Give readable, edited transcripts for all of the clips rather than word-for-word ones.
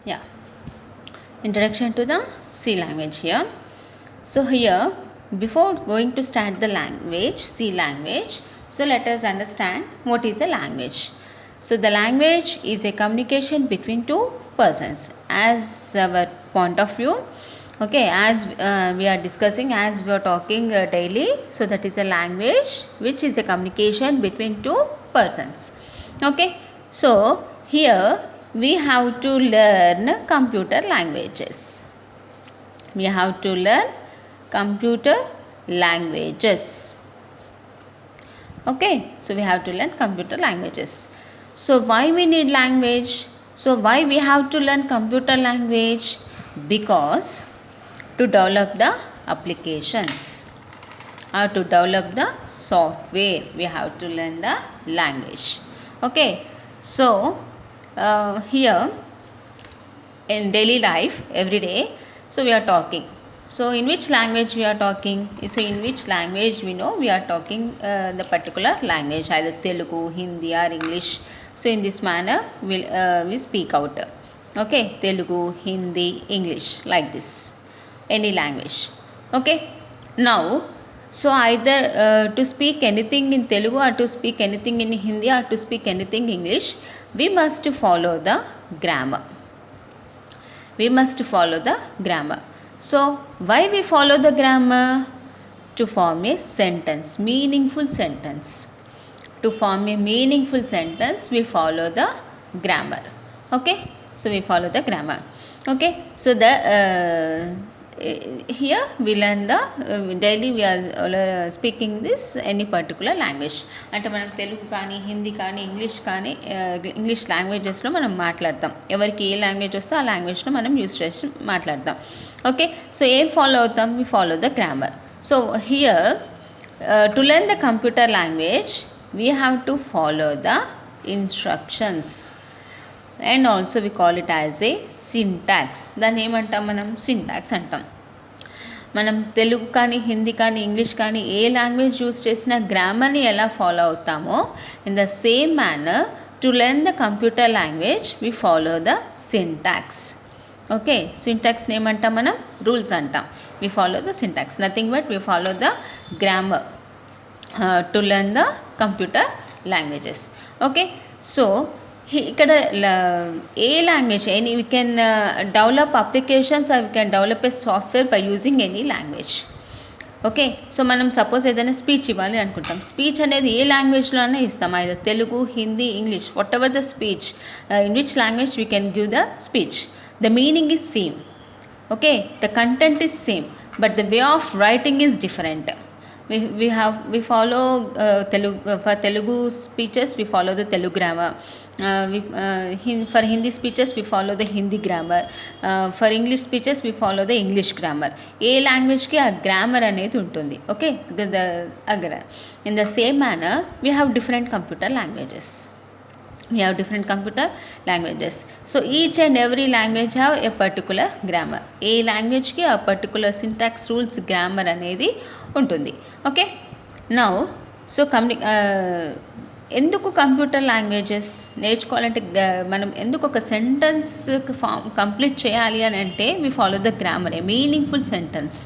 Yeah, introduction to the C language here. So here, before going to start the language, C language, so let us understand what is a language. So the language is a communication between two persons as our point of view. Okay, as we are discussing, as we are talking daily, so that is a language which is a communication between two persons. Okay, so here we have to learn computer languages. We have to learn computer languages. Okay, so we have to learn computer languages. So why we need language? So why we have to learn computer language? Because to develop the applications or to develop the software, we have to learn the language. Okay, so here in daily life every day, so we are talking. So in which language we are talking? So in which language we know we are talking the particular language, either Telugu, Hindi or English. So in this manner we speak out. Okay, Telugu, Hindi, English, like this, any language. Okay, now so either to speak anything in Telugu or to speak anything in Hindi or to speak anything English, we must follow the grammar. We must follow the grammar. So why we follow the grammar? To form a sentence, meaningful sentence. To form a meaningful sentence, we follow the grammar. Okay, so we follow the grammar. Okay, so the here we learn the daily we are speaking this any particular language. అంటే మనం తెలుగు కానీ హిందీ కానీ English కానీ English లాంగ్వేజెస్లో మనం మాట్లాడతాం. ఎవరికి ఏ language వస్తే ఆ లాంగ్వేజ్లో మనం యూస్ చేసి మాట్లాడతాం. ఓకే, సో ఏం ఫాలో అవుతాం? We follow the grammar. So here to learn the computer language we have to follow the instructions and also we call it as a syntax. దాన్ని ఏమంటాం మనం? సింటాక్స్ అంటాం. మనం తెలుగు కానీ హిందీ కానీ ఇంగ్లీష్ కానీ ఏ లాంగ్వేజ్ యూస్ చేసినా గ్రామర్ని ఎలా ఫాలో అవుతామో, in the same manner to learn the computer language we follow the syntax. Okay, సింటాక్స్ని ఏమంటాం మనం? రూల్స్ అంటాం. We follow the syntax, nothing but we follow the grammar to learn the computer languages. Okay, so ఇక్కడ ఏ language any we can develop applications or we can develop a software by using any language. Okay, so మనం suppose ఏదైనా speech ఇవ్వాలి అనుకుంటాం. Speech అనేది ఏ లాంగ్వేజ్లోనే ఇస్తాం, either Telugu, Hindi, English, what ever the speech, in which language we can give the speech. The meaning is same. Okay, the content is same, but the way of writing is different. We follow for Telugu speeches we follow the Telugu grammar. For Hindi speeches we follow the Hindi grammar. For English speeches we follow the English grammar. ఏ లాంగ్వేజ్కి ఆ grammar అనేది ఉంటుంది. Okay, in the same manner we have different computer languages. We have different computer languages. So each and every language have a particular grammar. ఏ లాంగ్వేజ్కి ఆ particular syntax, rules, grammar అనేది ఉంటుంది. ఓకే, నౌ సో ఎందుకు computer languages నేర్చుకోవాలంటే మనం ఎందుకు ఒక సెంటెన్స్ కంప్లీట్ చేయాలి అని అంటే we follow the grammar. A meaningful sentence,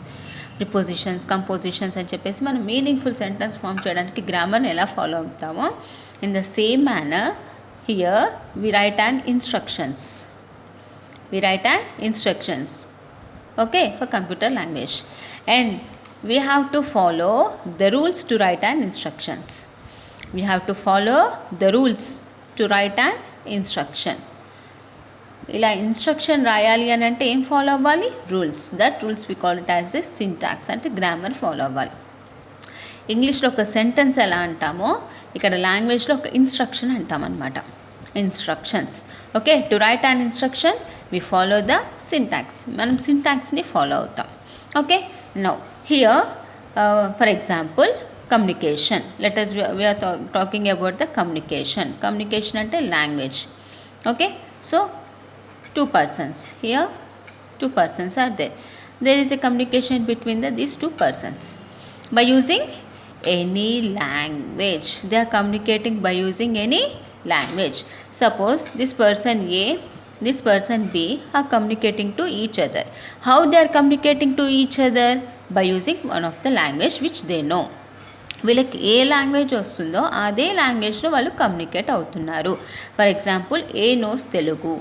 prepositions, compositions అని చెప్పేసి మనం మీనింగ్ఫుల్ సెంటెన్స్ ఫామ్ చేయడానికి గ్రామర్ని ఎలా ఫాలో అవుతామో, in the same manner here we write an instructions. We write an instructions, okay, for computer language, and we have to follow the rules to write an instructions. We have to follow the rules to write an instruction. ఇలా instruction రాయాలి అని అంటే ఏం follow అవ్వాలి? Rules. That rules we call it as a syntax, అంటే grammar follow అవ్వాలి. ఇంగ్లీష్లో ఒక సెంటెన్స్ ఎలా అంటామో ఇక్కడ లాంగ్వేజ్లో ఒక ఇన్స్ట్రక్షన్ అంటాం అన్నమాట. Instructions. Okay, to write an instruction we follow the syntax. మనం సింటాక్స్ని ఫాలో అవుతాం. Okay, now here for example communication. Let us we are talking about the communication. Communication అంటే language. Okay, so two persons here, two persons are there. There is a communication between these two persons by using any language. They are communicating by using any language. Suppose this person A this person B are communicating to each other. How they are communicating to each other? By using one of the language which they know. వీళ్ళకి ఏ language వస్తుందో అదే లాంగ్వేజ్లో వాళ్ళు communicate అవుతున్నారు. For example A knows Telugu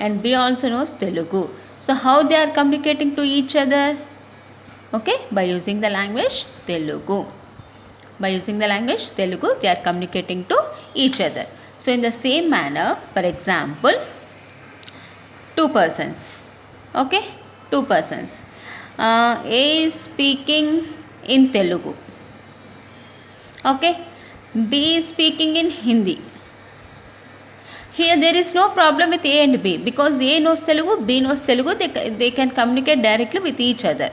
and B also knows Telugu. So how they are communicating to each other? Okay, by using the language Telugu. By using the language Telugu, they are communicating to each other. So in the same manner, for example, two persons. Okay, two persons. A is speaking in Telugu. Okay, B is speaking in Hindi. Here there is no problem with A and B because A knows Telugu, B knows Telugu. They can communicate directly with each other.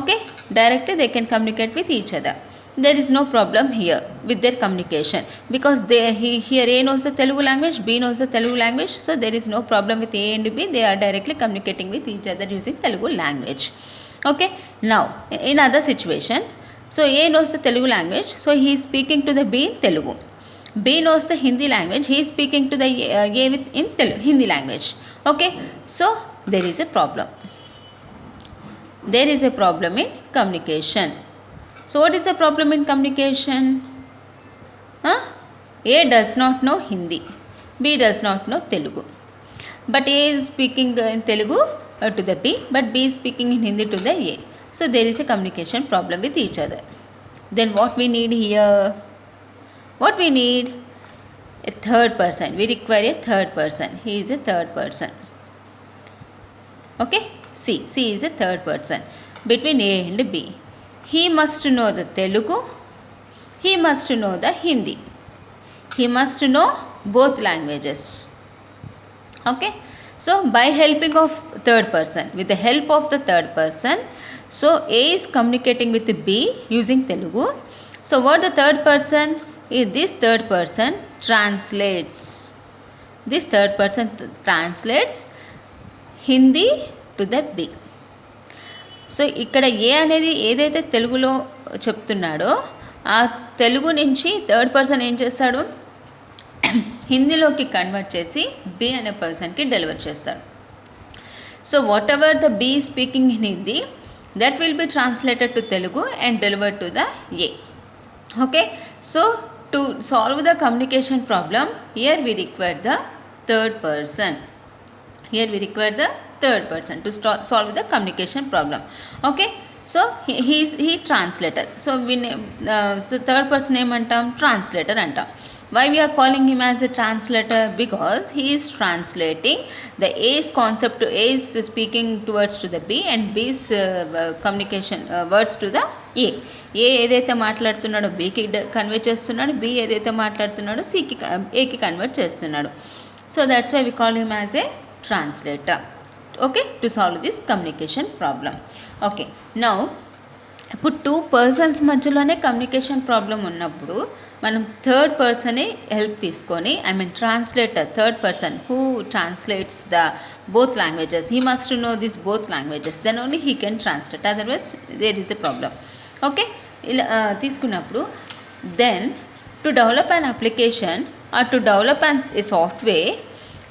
Okay, directly they can communicate with each other. There is no problem here with their communication because here A knows the Telugu language, B knows the Telugu language, so there is no problem with A and B. They are directly communicating with each other using Telugu language. Okay, now in other situation, so A knows the Telugu language, so he is speaking to the B in Telugu. B knows the Hindi language, he is speaking to the A in Hindi language. Okay, so there is a problem. There is a problem in communication. So what is the problem in communication? A does not know Hindi, B does not know Telugu, but A is speaking in Telugu to the B, but B is speaking in Hindi to the A. So there is a communication problem with each other. Then what we need here? What we need? A third person. We require a third person. He is a third person. Okay, C is a third person between A and B. He must know the Telugu, he must know the Hindi, he must know both languages. Okay, so by helping of third person, with the help of the third person, so A is communicating with B using Telugu. So what the third person is? This third person translates. This third person translates Hindi to the B. So ఇక్కడ ఏ అనేది ఏదైతే తెలుగులో చెప్తున్నాడో ఆ తెలుగు నుంచి third person ఏం చేస్తాడు? హిందీలోకి convert చేసి బి అనే పర్సన్కి డెలివర్ చేస్తాడు. So whatever the B speaking in Hindi, that will be translated to Telugu and delivered to the A. Okay, so to solve the communication problem, here we require the third person. Here we require the third person to solve the communication problem. Okay, so he translator. So we the third person name antam translator antam. Why we are calling him as a translator? Because he is translating the A's concept to A is speaking towards to the B and B's communication words to the A. ఏ ఏదైతే మాట్లాడుతున్నాడో బీకి convey చేస్తున్నాడు, B ఏదైతే మాట్లాడుతున్నాడో సికి ఏకి convert చేస్తున్నాడు. So that's why we call him as a translator. Okay, to solve this communication problem. Okay, now ఇప్పుడు టూ పర్సన్స్ మధ్యలోనే కమ్యూనికేషన్ ప్రాబ్లం ఉన్నప్పుడు మనం థర్డ్ పర్సనే హెల్ప్ తీసుకొని, I mean translator, third person who translates the both languages, he must to know this both languages, then only he can translate, otherwise there is a problem. Okay, ఇలా తీసుకున్నప్పుడు then to develop an application or to develop an a software,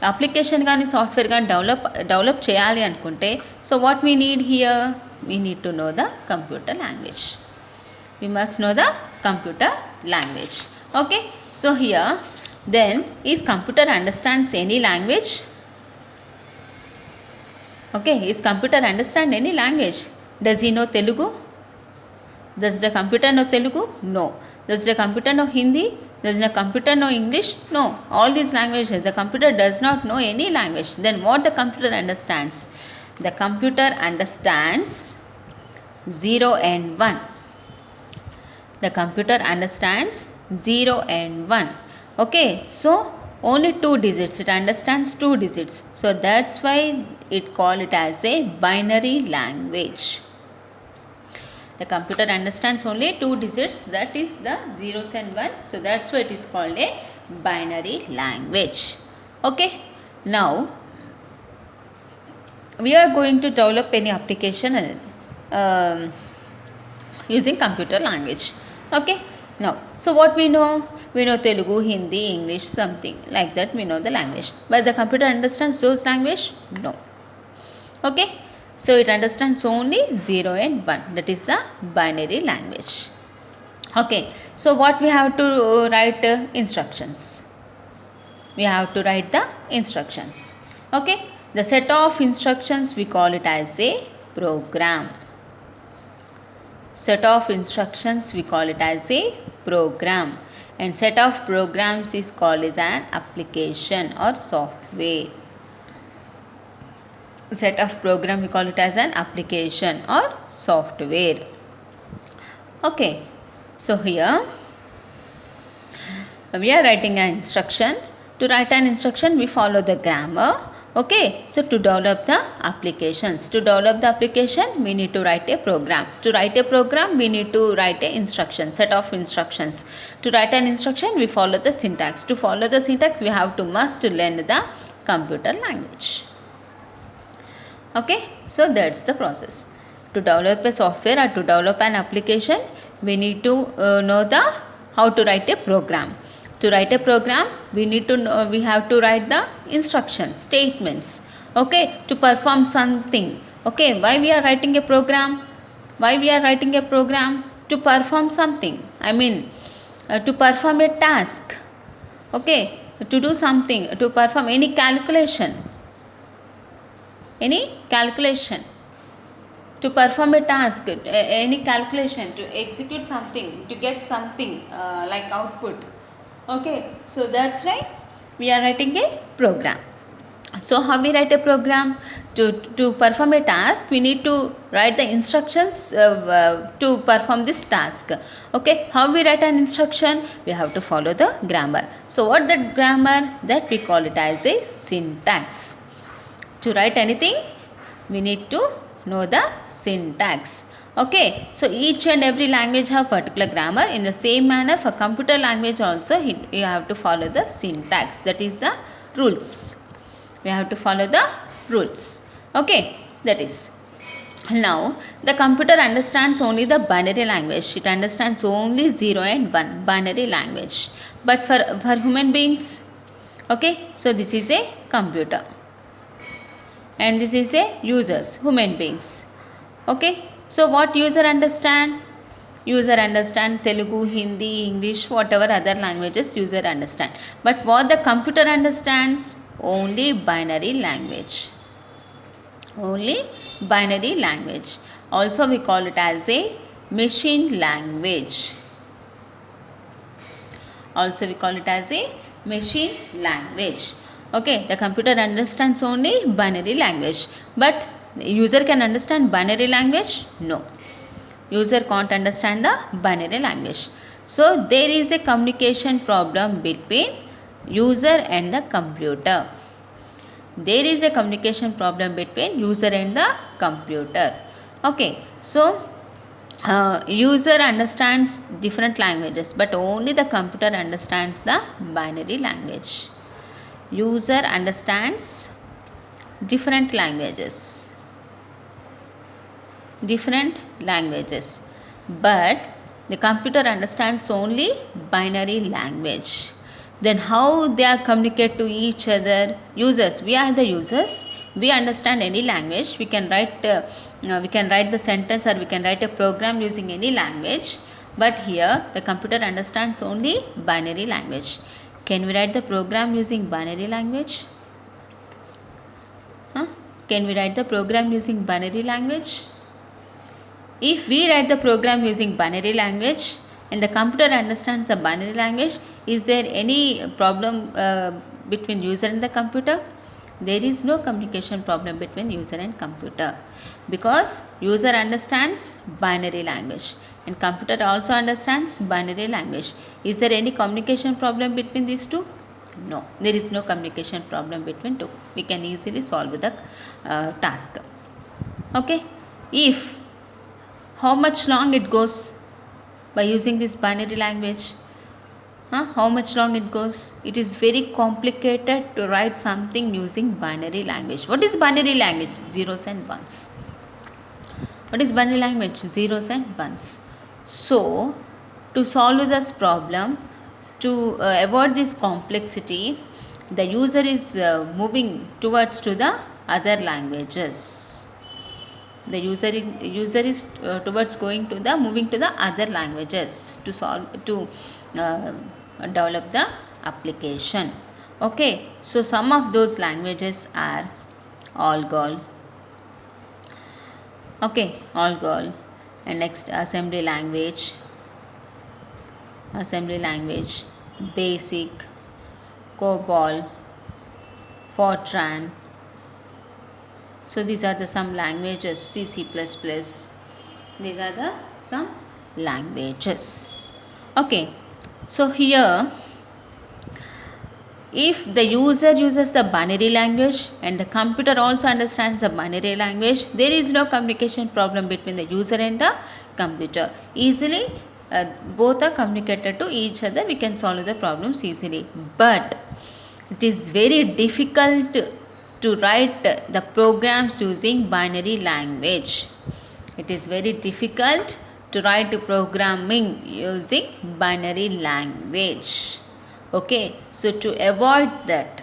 application కానీ software కానీ develop చేయాలి అనుకుంటే, so what we need here? We need to know the computer language. We must know the computer language. Okay, so here then is computer understands any language? Okay, is computer understand any language? Does he know Telugu? Does the computer know Telugu? No. Does the computer know Hindi? Does the computer know English? No. All these languages, the computer does not know any language. Then what the computer understands? The computer understands 0 and 1. The computer understands 0 and 1. Okay, so only 2 digits. It understands 2 digits. So that's why it call it as a binary language. The computer understands only 2 digits, that is the zeros and 1. So that's why it is called a binary language. Okay, now we are going to develop any application using computer language. Okay, Now, so what we know? We know Telugu, Hindi, English, something like that. We know the language. But the computer understands those language? No. Okay. So it understands only 0 and 1. That is the binary language. Okay. So what we have to write? Instructions. We have to write the instructions. Okay. The set of instructions we call it as a program. Set of instructions we call it as a program, and set of programs is called as an application or software. Set of program we call it as an application or software. Okay, so here we are writing an instruction. To write an instruction we follow the grammar. Okay, so to develop the applications, to develop the application we need to write a program. To write a program we need to write a instruction, set of instructions. To write an instruction we follow the syntax. To follow the syntax we have to must learn the computer language. Okay, so that's the process. To develop a software or to develop an application we need to know the how to write a program. To write a program we need to know, we have to write the instructions, statements, okay, to perform something. Okay, why we are writing a program? Why we are writing a program? To perform something, I mean to perform a task. Okay, to do something, to perform any calculation, to perform a task, any calculation, to execute something, to get something like output. Okay, so that's why we are writing a program. So how we write a program? To perform a task we need to write the instructions to perform this task. Okay, how we write an instruction? We have to follow the grammar. So what that grammar? That we call it as a syntax. To write anything we need to know the syntax. Okay, so each and every language have particular grammar. In the same manner for computer language also you have to follow the syntax, that is the rules. We have to follow the rules. Okay, that is. Now the computer understands only the binary language. It understands only 0 and 1 binary language. But for human beings, okay, so this is a computer and this is a users, human beings. Okay, so what user understand? User understand Telugu, Hindi, English, whatever other languages user understand. But what the computer understands? Only binary language. Only binary language. Also we call it as a machine language. Also we call it as a machine language. Okay, the computer understands only binary language. But user can understand binary language? No. User can't understand the binary language. So there is a communication problem between user and the computer. There is a communication problem between user and the computer. Okay, so user understands different languages, but only the computer understands the binary language. User understands different languages, but the computer understands only binary language. Then how they are communicate to each other? Users, we are the users, we understand any language. We can write the sentence or we can write a program using any language, but here the computer understands only binary language. Can we write the program using binary language? Can we write the program using binary language? If we write the program using binary language and the computer understands the binary language, is there any problem between user and the computer? There is no communication problem between user and computer, because user understands binary language and computer also understands binary language. Is there any communication problem between these two? No, there is no communication problem between two. We can easily solve the task. Okay, if how much long it goes by using this binary language? How much long it goes? It is very complicated to write something using binary language. What is binary language? Zeros and ones. What is binary language? Zeros and ones. So To solve this problem, to avoid this complexity, the user is moving towards to the other languages. The user is towards going to the moving to the other languages to solve to develop the application. Okay, so some of those languages are Algol. Okay, Algol. And next, assembly language, Basic, COBOL, Fortran. So these are the some languages. C++. These are the some languages. Okay, so here, if the user uses the binary language and the computer also understands the binary language, there is no communication problem between the user and the computer. Easily both are communicated to each other, we can solve the problems easily. But it is very difficult to write the programs using binary language. It is very difficult to write programming using binary language. Okay, so to avoid that,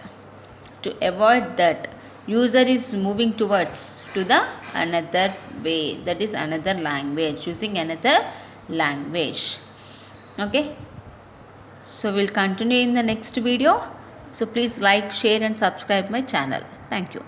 user is moving towards to the another way, that is another language, using another language. Okay, so we'll continue in the next video. So please like, share and subscribe my channel. Thank you.